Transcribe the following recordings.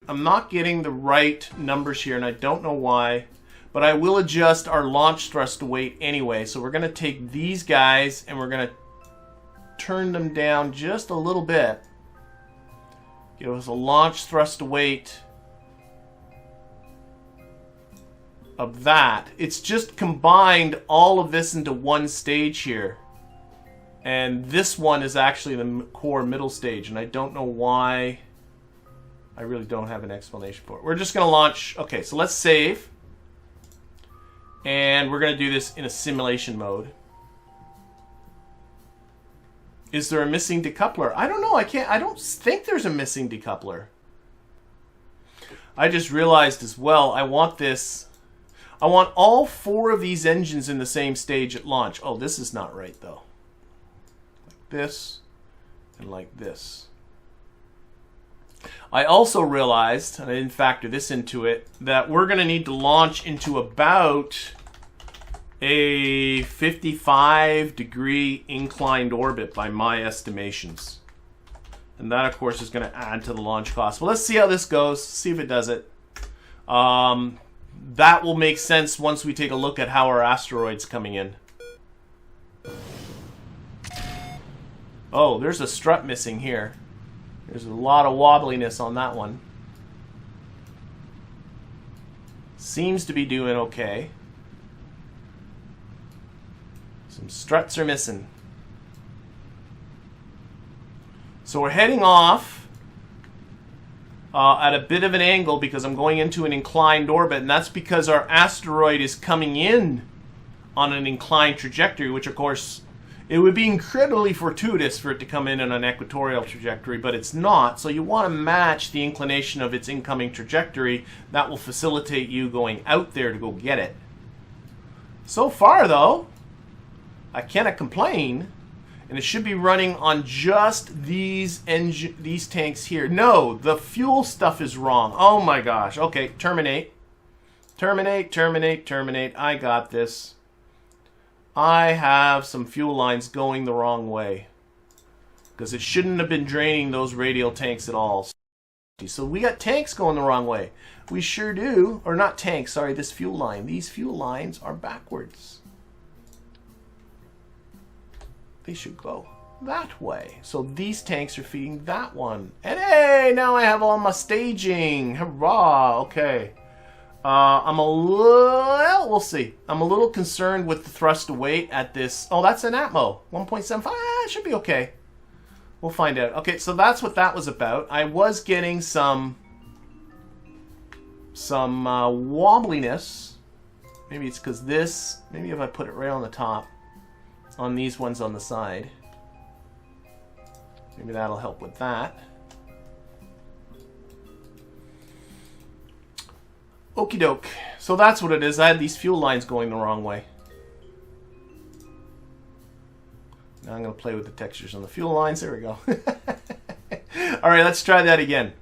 I'm not getting the right numbers here, and I don't know why. But I will adjust our launch thrust to weight anyway. So we're going to take these guys and we're going to turn them down just a little bit. Give us a launch thrust to weight of that. It's just combined all of this into one stage here. And this one is actually the core middle stage, and I don't know why. I really don't have an explanation for it. We're just going to launch. Okay, so let's save. And we're going to do this in a simulation mode. Is there a missing decoupler? I don't know. I don't think there's a missing decoupler. I just realized as well, I want all 4 of these engines in the same stage at launch. Oh, this is not right though. Like this and like this. I also realized, and I didn't factor this into it, that we're going to need to launch into about a 55-degree inclined orbit by my estimations. And that, of course, is going to add to the launch cost. Well, let's see how this goes, see if it does it. That will make sense once we take a look at how our asteroid's coming in. Oh, there's a strut missing here. There's a lot of wobbliness on that one. Seems to be doing okay. Some struts are missing. So we're heading off at a bit of an angle because I'm going into an inclined orbit, and that's because our asteroid is coming in on an inclined trajectory, which of course it would be incredibly fortuitous for it to come in on an equatorial trajectory, but it's not. So you want to match the inclination of its incoming trajectory. That will facilitate you going out there to go get it. So far, though, I cannot complain, and it should be running on just these tanks here. No, the fuel stuff is wrong. Oh my gosh. Okay, terminate. Terminate, terminate, terminate. I got this. I have some fuel lines going the wrong way because it shouldn't have been draining those radial tanks at all. So we got tanks going the wrong way. We sure do. Or not tanks, sorry, this fuel line. These fuel lines are backwards. They should go that way. So these tanks are feeding that one. And hey, now I have all my staging. Hurrah, okay. We'll see. I'm a little concerned with the thrust to weight at this. Oh, that's an Atmo. 1.75. It should be okay. We'll find out. Okay, so that's what that was about. I was getting some wobbliness. Maybe it's because this. Maybe if I put it right on the top, on these ones on the side. Maybe that'll help with that. Okie doke. So that's what it is. I had these fuel lines going the wrong way. Now I'm going to play with the textures on the fuel lines. There we go. Alright, let's try that again.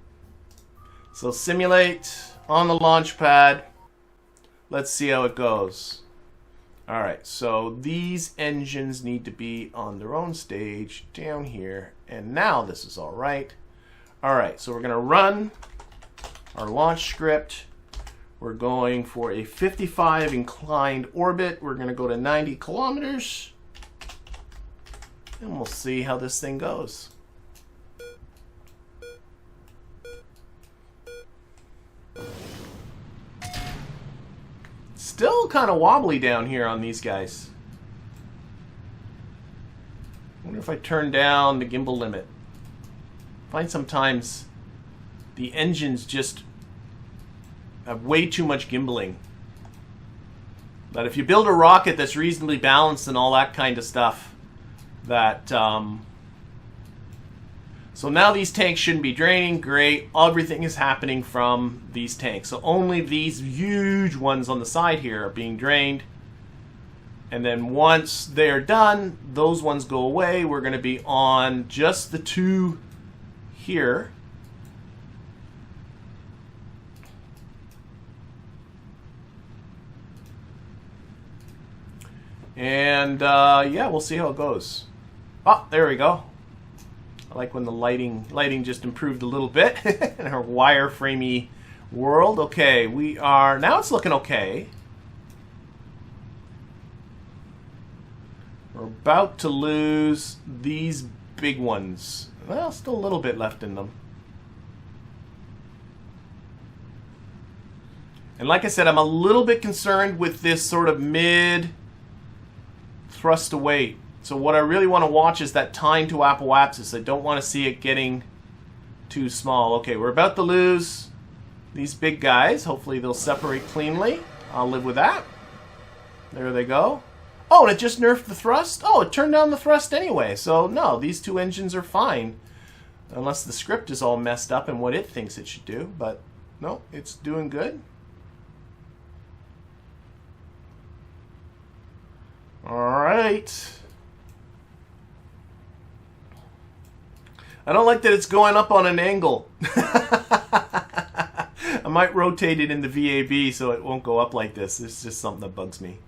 So simulate on the launch pad. Let's see how it goes. Alright, so these engines need to be on their own stage down here. And now this is alright. Alright, so we're going to run our launch script. We're going for a 55 inclined orbit. We're going to go to 90 kilometers. And we'll see how this thing goes. Still kind of wobbly down here on these guys. I wonder if I turn down the gimbal limit. I find sometimes the engines just have way too much gimbaling. But if you build a rocket that's reasonably balanced and all that kind of stuff, that so now these tanks shouldn't be draining. Great. Everything is happening from these tanks. So only these huge ones on the side here are being drained. And then once they're done, those ones go away. We're going to be on just the 2 here. And yeah, we'll see how it goes. Oh, there we go. I like when the lighting just improved a little bit in our wireframey world. Okay, we are, now it's looking okay. We're about to lose these big ones. Well, still a little bit left in them. And like I said, I'm a little bit concerned with this sort of mid thrust to weight. So what I really want to watch is that time to apoapsis. I don't want to see it getting too small. Okay, we're about to lose these big guys. Hopefully they'll separate cleanly. I'll live with that. There they go. Oh, and it just nerfed the thrust? Oh, it turned down the thrust anyway. So no, these two engines are fine. Unless the script is all messed up in what it thinks it should do. But no, it's doing good. Alright. I don't like that it's going up on an angle. I might rotate it in the VAB so it won't go up like this. It's just something that bugs me.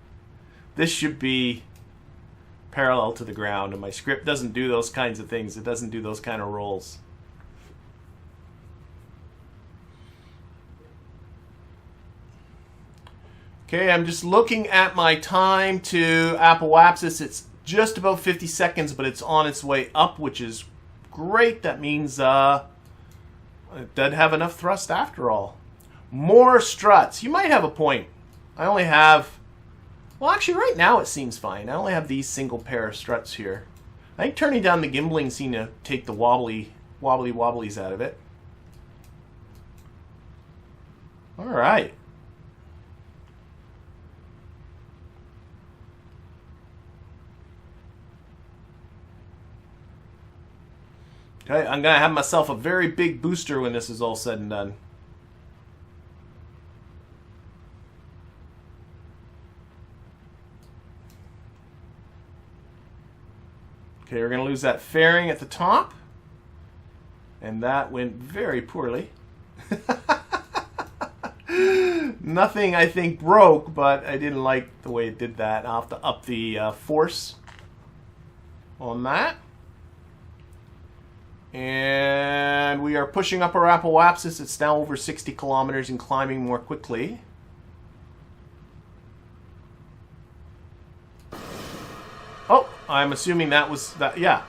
This should be parallel to the ground, and my script doesn't do those kinds of things. It doesn't do those kind of rolls. Okay, I'm just looking at my time to apoapsis. It's just about 50 seconds, but it's on its way up, which is great. That means it doesn't have enough thrust after all. More struts. You might have a point. I only have... Well, actually, right now it seems fine. I only have these single pair of struts here. I think turning down the gimbling seemed to take the wobblies out of it. All right. Okay, I'm going to have myself a very big booster when this is all said and done. Okay, we're going to lose that fairing at the top. And that went very poorly. Nothing, I think, broke, but I didn't like the way it did that. I'll have to up the force on that. And we are pushing up our apoapsis. It's now over 60 kilometers and climbing more quickly. Oh, I'm assuming that was that. Yeah,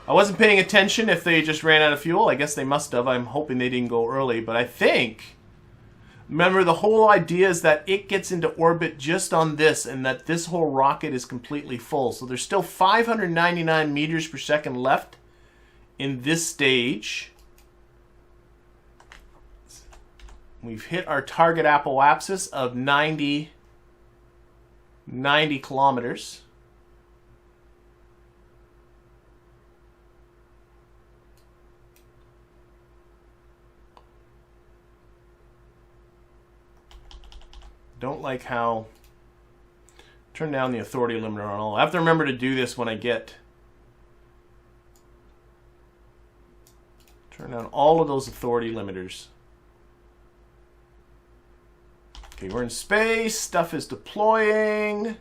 I wasn't paying attention if they just ran out of fuel. I guess they must have. I'm hoping they didn't go early, but I think, remember, the whole idea is that it gets into orbit just on this, and that this whole rocket is completely full. So there's still 599 meters per second left in this stage. We've hit our target apoapsis of 90 kilometers. Don't like how... Turn down the authority limiter on all. I have to remember to do this when I get... Turn down all of those authority limiters. Okay, we're in space. Stuff is deploying.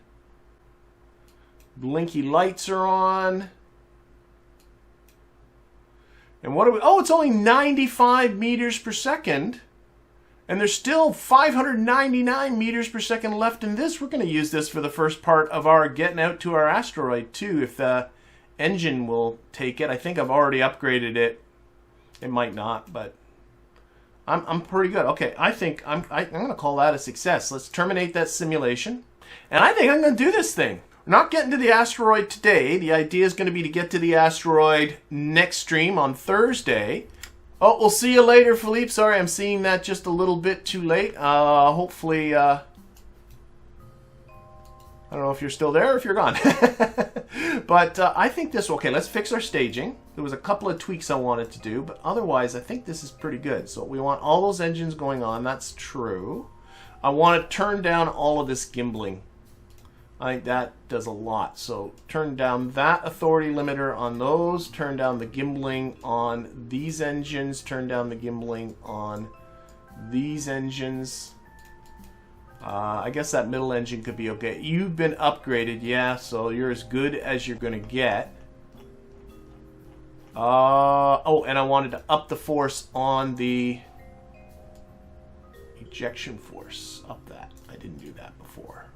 Blinky lights are on. And what are we... Oh, it's only 95 meters per second. And there's still 599 meters per second left in this. We're going to use this for the first part of our getting out to our asteroid, too, if the engine will take it. I think I've already upgraded it. It might not, but I'm pretty good. Okay, I think I'm going to call that a success. Let's terminate that simulation. And I think I'm going to do this thing. We're not getting to the asteroid today. The idea is going to be to get to the asteroid next stream on Thursday. Oh, we'll see you later, Philippe. Sorry, I'm seeing that just a little bit too late. Hopefully, I don't know if you're still there or if you're gone. But I think this... Okay, let's fix our staging. There was a couple of tweaks I wanted to do, but otherwise, I think this is pretty good. So we want all those engines going on. That's true. I want to turn down all of this gimbling. I think that does a lot. So turn down that authority limiter on those. Turn down the gimbling on these engines. Turn down the gimbling on these engines. I guess that middle engine could be okay. You've been upgraded, yeah, so you're as good as you're going to get. Oh, and I wanted to up the force on the ejection force. Up that. I didn't do that before.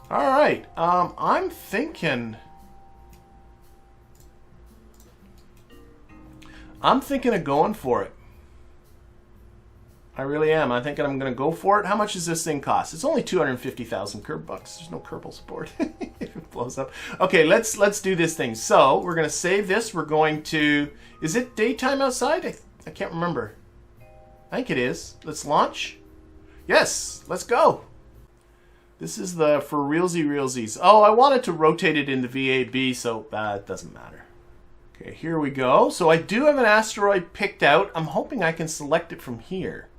All right. I'm thinking of going for it. I really am. I think I'm going to go for it. How much does this thing cost? It's only 250,000 Kerb bucks. There's no Kerbal support. If it blows up. Okay, let's do this thing. So we're going to save this. We're going to. Is it daytime outside? I can't remember. I think it is. Let's launch. Yes, let's go. This is the for realsies. Oh, I wanted to rotate it in the VAB, so it doesn't matter. Okay, here we go. So I do have an asteroid picked out. I'm hoping I can select it from here.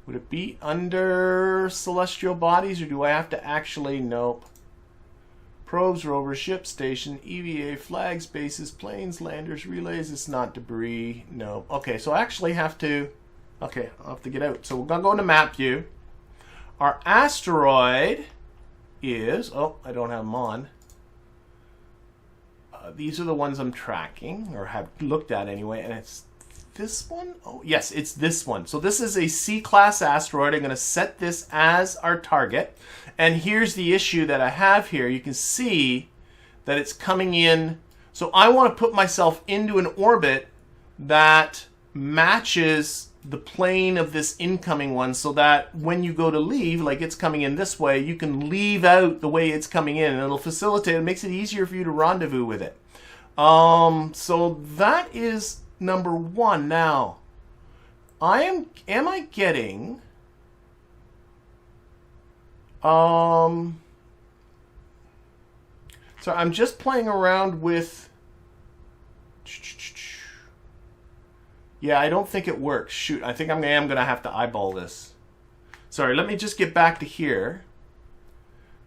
Would it be under celestial bodies, or do I have to actually? Nope. Probes, rovers, ship, station, EVA, flags, bases, planes, landers, relays. It's not debris. No. Okay, so I actually have to. Okay, I'll have to get out. So we're gonna go into map view. Our asteroid is. Oh, I don't have them on. These are the ones I'm tracking, or have looked at anyway, and it's this one? Oh, yes, it's this one. So this is a C-class asteroid. I'm going to set this as our target. And here's the issue that I have here. You can see that it's coming in. So I want to put myself into an orbit that matches the plane of this incoming one, so that when you go to leave, like it's coming in this way, you can leave out the way it's coming in, and it'll facilitate, it makes it easier for you to rendezvous with it. So that is number one. Now, am I getting, so I'm just playing around with, yeah, I don't think it works. Shoot, I think I am going to have to eyeball this. Sorry, let me just get back to here.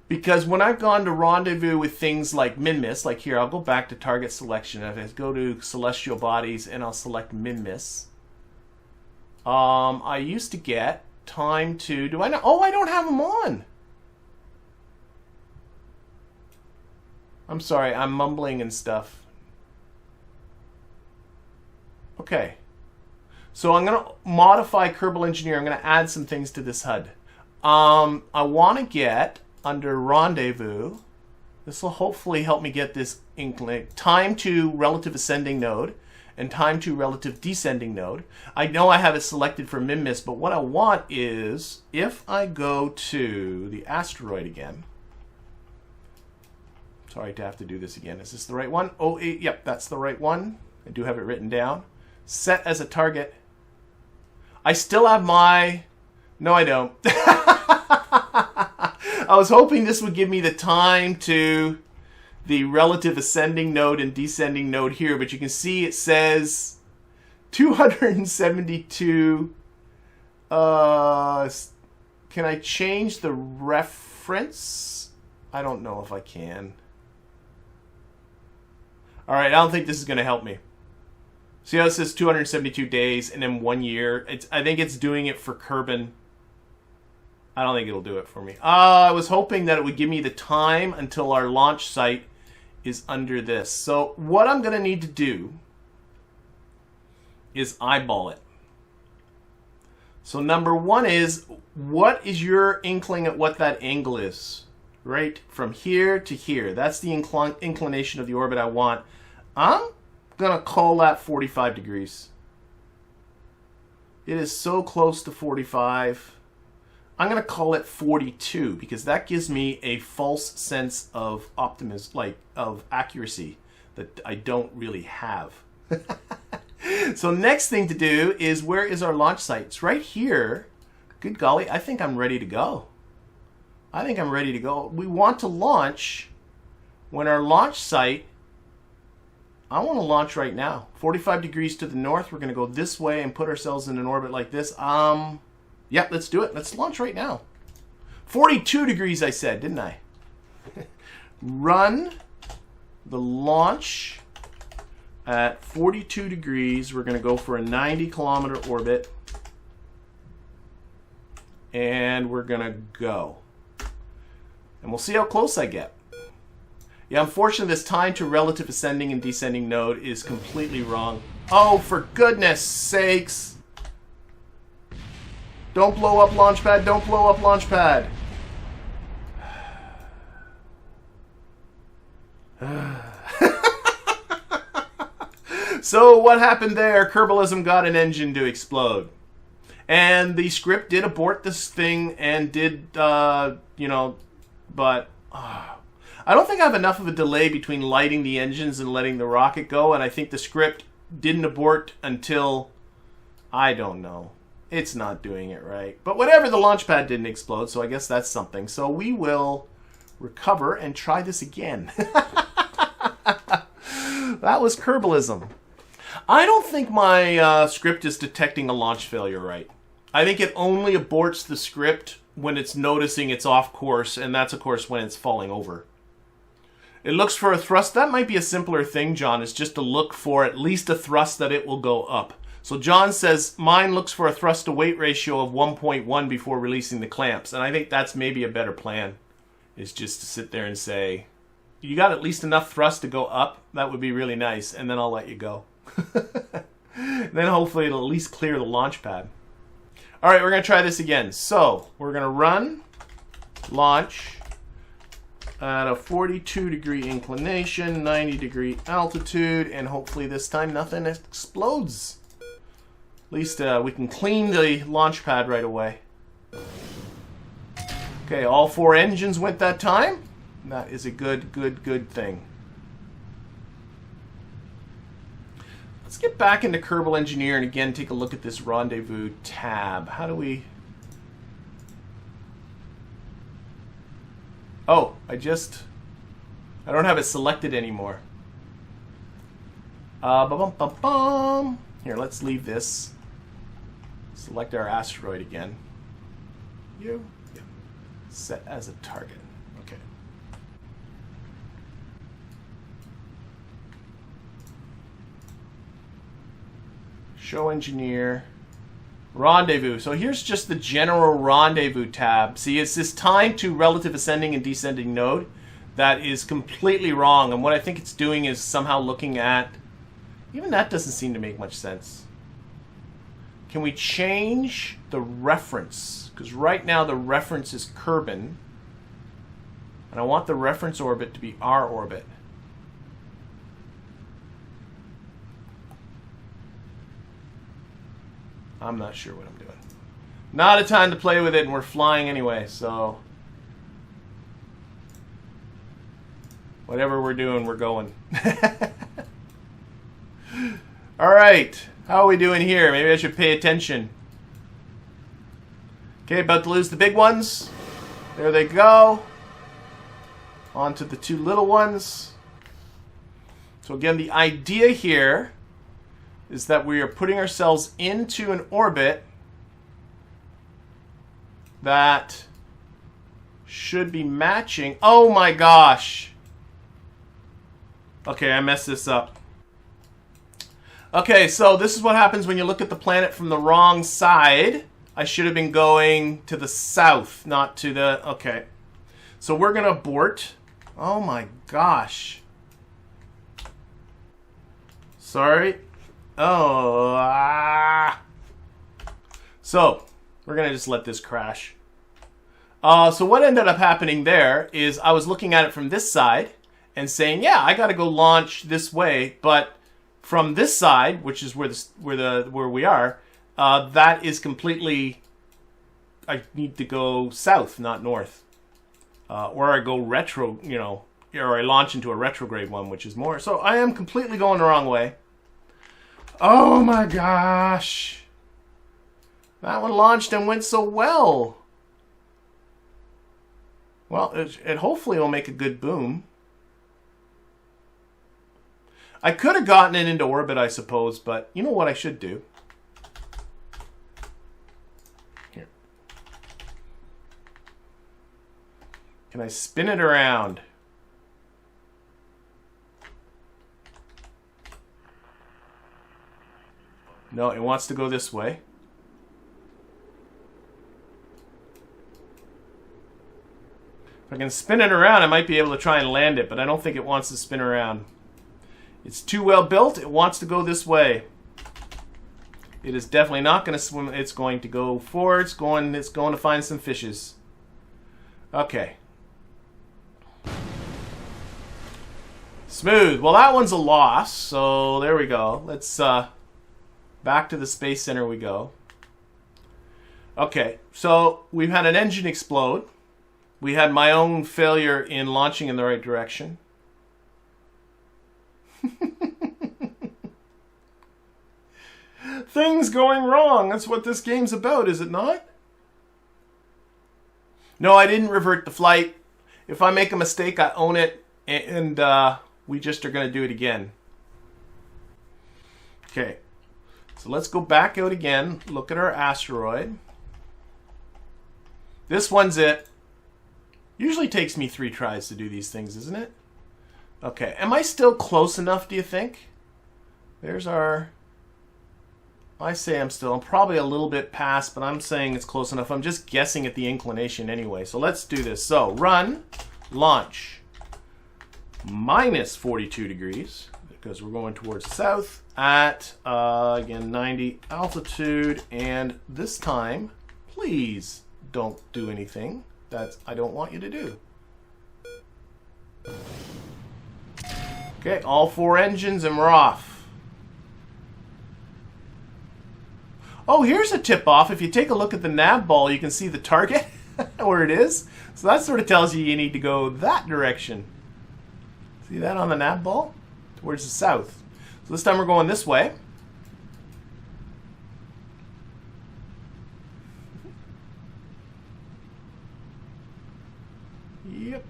Because when I've gone to rendezvous with things like min-miss, like here, I'll go back to target selection. I go to celestial bodies and I'll select min-miss. I used to get time to, do I know? Oh, I don't have them on. I'm sorry, I'm mumbling and stuff. Okay. So I'm going to modify Kerbal Engineer. I'm going to add some things to this HUD. I want to get, under Rendezvous, this will hopefully help me get this time to relative ascending node and time to relative descending node. I know I have it selected for min-miss, but what I want is, if I go to the asteroid again, sorry to have to do this again. Is this the right one? Oh, yep, that's the right one. I do have it written down. Set as a target. I still have my... No, I don't. I was hoping this would give me the time to the relative ascending node and descending node here, but you can see it says 272. Can I change the reference? I don't know if I can. All right, I don't think this is going to help me. See how it says 272 days and then 1 year? I think it's doing it for Kerbin. I don't think it'll do it for me. I was hoping that it would give me the time until our launch site is under this. So what I'm going to need to do is eyeball it. So number one is, what is your inkling at what that angle is? Right from here to here. That's the inclination of the orbit I want. I'm going to call that 45 degrees. It is so close to 45. I'm going to call it 42 because that gives me a false sense of optimism, like of accuracy that I don't really have. So next thing to do is, where is our launch site? It's right here. Good golly, I think I'm ready to go. I think I'm ready to go. We want to launch when our launch site, I want to launch right now. 45 degrees to the north. We're going to go this way and put ourselves in an orbit like this. Yeah, let's do it. Let's launch right now. 42 degrees I said, didn't I? Run the launch at 42 degrees. We're going to go for a 90-kilometer orbit. And we're going to go. And we'll see how close I get. Yeah, unfortunately, this time to relative ascending and descending node is completely wrong. Oh, for goodness sakes! Don't blow up Launchpad, don't blow up Launchpad! So what happened there? Kerbalism got an engine to explode. And the script did abort this thing and did, you know, but... I don't think I have enough of a delay between lighting the engines and letting the rocket go, and I think the script didn't abort until... I don't know. It's not doing it right. But whatever, the launch pad didn't explode, so I guess that's something. So we will recover and try this again. That was Kerbalism. I don't think my script is detecting a launch failure right. I think it only aborts the script when it's noticing it's off course, and that's, of course, when it's falling over. It looks for a thrust. That might be a simpler thing, John, is just to look for at least a thrust that it will go up. So John says, mine looks for a thrust-to-weight ratio of 1.1 before releasing the clamps. And I think that's maybe a better plan, is just to sit there and say, you got at least enough thrust to go up? That would be really nice, and then I'll let you go. Then hopefully it'll at least clear the launch pad. All right, we're going to try this again. So we're going to run, launch, at a 42-degree inclination, 90-degree altitude, and hopefully this time nothing explodes. At least we can clean the launch pad right away. Okay, all 4 engines went that time. That is a good thing. Let's get back into Kerbal Engineer and again take a look at this rendezvous tab. How do we... Oh, I don't have it selected anymore. Here, let's leave this. Select our asteroid again. Yeah. Set as a target. Okay. Show engineer. Rendezvous. So here's just the general rendezvous tab. See, it's this time to relative ascending and descending node that is completely wrong. And what I think it's doing is somehow looking at... Even that doesn't seem to make much sense. Can we change the reference? Because right now the reference is Kerbin. And I want the reference orbit to be our orbit. I'm not sure what I'm doing. Not a time to play with it, and we're flying anyway, so... Whatever we're doing, we're going. Alright, how are we doing here? Maybe I should pay attention. Okay, about to lose the big ones. There they go. On to the 2 little ones. So again, the idea here is that we are putting ourselves into an orbit that should be matching. Oh my gosh. Okay, I messed this up. Okay, so this is what happens when you look at the planet from the wrong side. I should have been going to the south, not to the... Okay. So we're going to abort. Oh my gosh. Sorry. Oh, So, we're going to just let this crash. So what ended up happening there is I was looking at it from this side and saying, yeah, I got to go launch this way, but from this side, which is where we are, that is completely, I need to go south, not north. Or I go retro, you know, or I launch into a retrograde one, which is more. So I am completely going the wrong way. Oh my gosh. That one launched and went so well. Well, it hopefully will make a good boom. I could have gotten it into orbit, I suppose, but you know what I should do? Here. Can I spin it around? No, it wants to go this way. If I can spin it around, I might be able to try and land it, but I don't think it wants to spin around. It's too well built. It wants to go this way. It is definitely not going to swim. It's going to go forward. It's going to find some fishes. Okay. Smooth. Well, that one's a loss. So there we go. Let's back to the Space Center we go. Okay. So we've had an engine explode. We had my own failure in launching in the right direction. Things going wrong. That's what this game's about, is it not? No, I didn't revert the flight. If I make a mistake, I own it, and we just are going to do it again. Okay, so let's go back out again. Look at our asteroid. This one's it. Usually takes me 3 tries to do these things, isn't it? Okay, am I still close enough, do you think? There's our... I say I'm probably a little bit past, but I'm saying it's close enough. I'm just guessing at the inclination anyway. So let's do this. So run, launch, minus 42 degrees, because we're going towards south at, again, 90 altitude. And this time, please don't do anything that I don't want you to do. Okay, all 4 engines and we're off. Oh, here's a tip-off. If you take a look at the Navball, you can see the target where it is. So that sort of tells you need to go that direction. See that on the Navball? Towards the south. So this time we're going this way. Yep.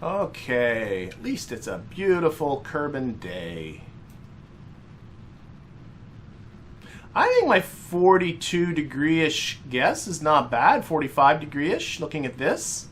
Okay. At least it's a beautiful Kerbin day. I think my 42 degree-ish guess is not bad. 45 degree-ish, looking at this.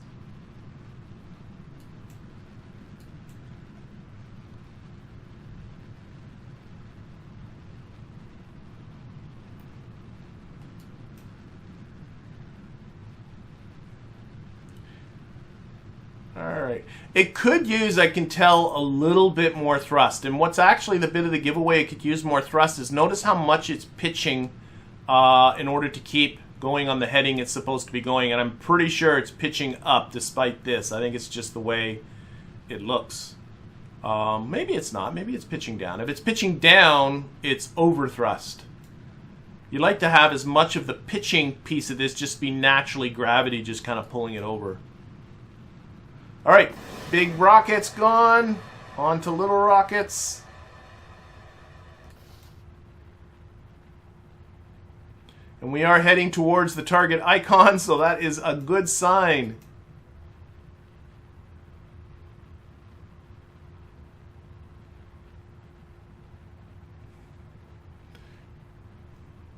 Alright. It could use, I can tell, a little bit more thrust. And what's actually the bit of the giveaway it could use more thrust is notice how much it's pitching in order to keep going on the heading it's supposed to be going. And I'm pretty sure it's pitching up despite this. I think it's just the way it looks. Maybe it's not. Maybe it's pitching down. If it's pitching down, it's over thrust. You'd like to have as much of the pitching piece of this just be naturally gravity just kind of pulling it over. All right, big rockets gone. On to little rockets. And we are heading towards the target icon, so that is a good sign.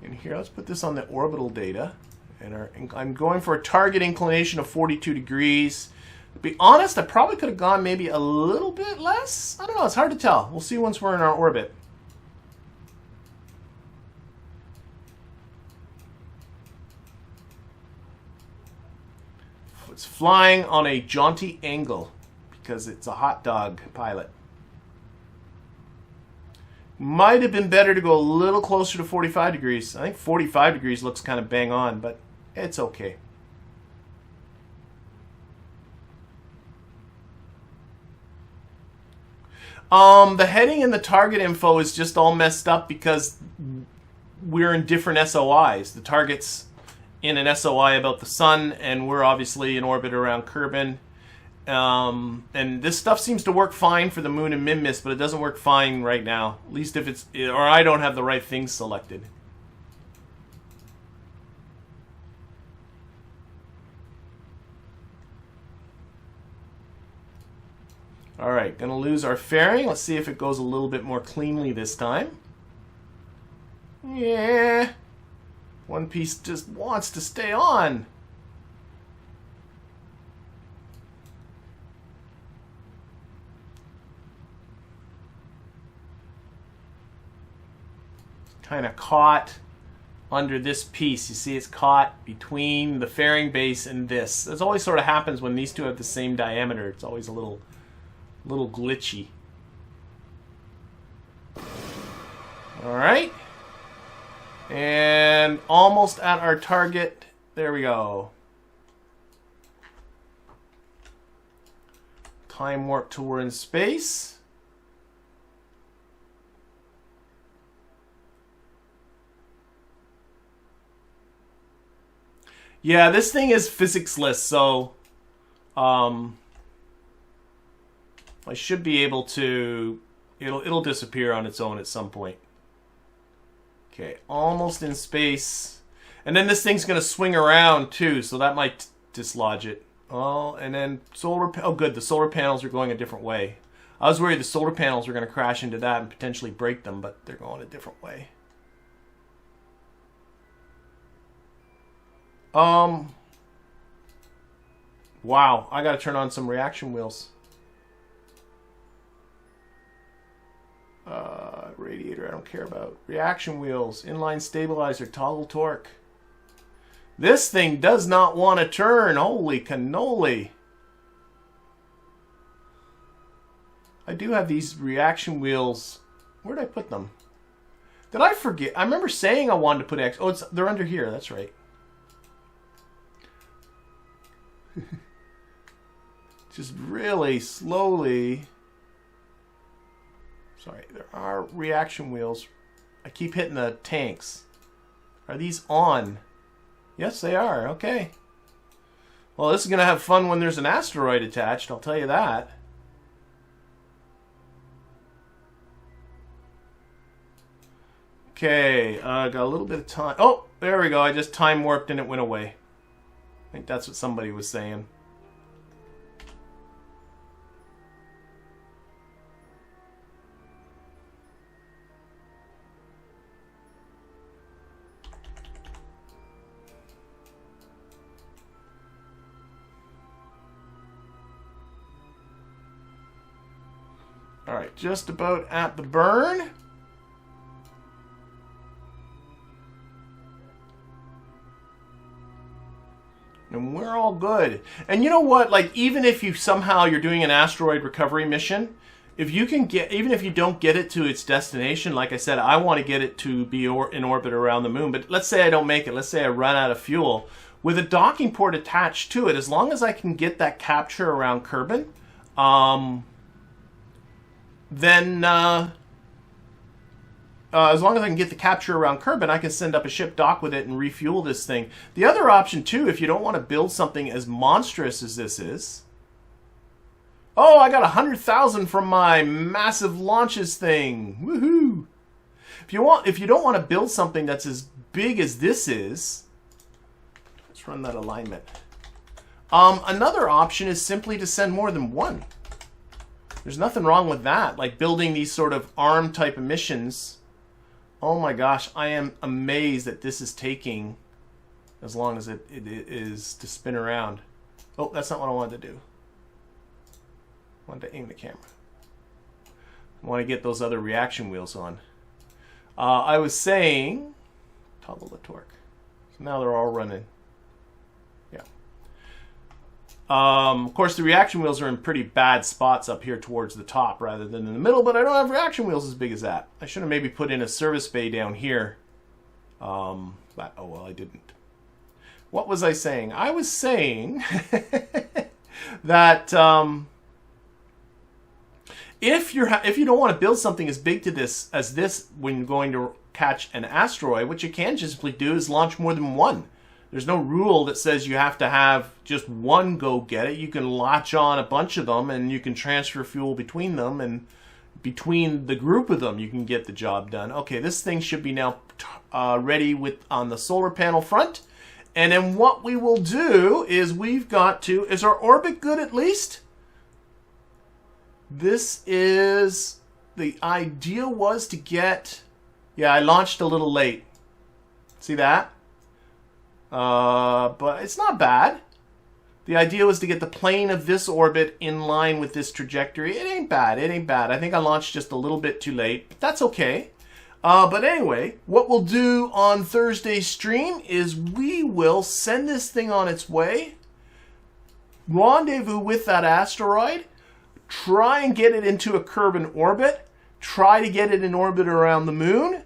And here, let's put this on the orbital data. And I'm going for a target inclination of 42 degrees. To be honest, I probably could have gone maybe a little bit less. I don't know. It's hard to tell. We'll see once we're in our orbit. It's flying on a jaunty angle because it's a hot dog pilot. Might have been better to go a little closer to 45 degrees. I think 45 degrees looks kind of bang on, but it's okay. The heading and the target info is just all messed up because we're in different SOIs. The target's in an SOI about the sun, and we're obviously in orbit around Kerbin. And this stuff seems to work fine for the moon and Minmus, but it doesn't work fine right now. At least if it's, or I don't have the right things selected. Alright, gonna lose our fairing. Let's see if it goes a little bit more cleanly this time. Yeah. One piece just wants to stay on. Kind of caught under this piece. You see it's caught between the fairing base and this. This always sort of happens when these two have the same diameter. It's always a little glitchy. All right. And almost at our target. There we go. Time warp till we're in space. Yeah, this thing is physics-less, so I should be able to. It'll disappear on its own at some point. Okay, almost in space, and then this thing's gonna swing around too, so that might dislodge it. Oh, and then oh good, the solar panels are going a different way. I was worried the solar panels were gonna crash into that and potentially break them, but they're going a different way. Wow, I gotta turn on some reaction wheels. Radiator, I don't care about. Reaction wheels, inline stabilizer, toggle torque. This thing does not want to turn. Holy cannoli. I do have these reaction wheels. Where did I put them? Did I forget? I remember saying I wanted to put X. Oh, they're under here. That's right. Just really slowly. Sorry, there are reaction wheels. I keep hitting the tanks. Are these on? Yes, they are. Okay. Well, this is going to have fun when there's an asteroid attached, I'll tell you that. Okay, got a little bit of time. Oh, there we go. I just time warped and it went away. I think that's what somebody was saying. All right, just about at the burn. And we're all good. And you know what? Like, even if you somehow you're doing an asteroid recovery mission, if you can get, even if you don't get it to its destination, like I said, I want to get it to be in orbit around the moon. But let's say I don't make it. Let's say I run out of fuel. With a docking port attached to it, as long as I can get that capture around Kerbin, then as long as I can get the capture around Kerbin, I can send up a ship, dock with it, and refuel this thing. The other option, too, if you don't want to build something as monstrous as this is... Oh, I got 100,000 from my massive launches thing. Woohoo! If you don't want to build something that's as big as this is... Let's run that alignment. Another option is simply to send more than one. There's nothing wrong with that, like building these sort of ARM type of missions. Oh my gosh, I am amazed that this is taking as long as it is to spin around. Oh, that's not what I wanted to do. I wanted to aim the camera. I want to get those other reaction wheels on. I was saying, toggle the torque. So now they're all running. Of course, the reaction wheels are in pretty bad spots up here towards the top rather than in the middle, but I don't have reaction wheels as big as that. I should have maybe put in a service bay down here. But, oh, well, I didn't. What was I saying? I was saying that if you don't want to build something as big as this when you're going to catch an asteroid, what you can just simply do is launch more than one. There's no rule that says you have to have just one go get it. You can latch on a bunch of them and you can transfer fuel between them, and between the group of them you can get the job done. Okay, this thing should be now ready on the solar panel front. And then what we will do is is our orbit good at least? This is, the idea was to get, yeah, I launched a little late. See that? But it's not bad. The idea was to get the plane of this orbit in line with this trajectory. It ain't bad. It ain't bad. I think I launched just a little bit too late, but that's okay. But anyway, what we'll do on Thursday's stream is we will send this thing on its way, rendezvous with that asteroid, try and get it into a Kerbal orbit, try to get it in orbit around the moon,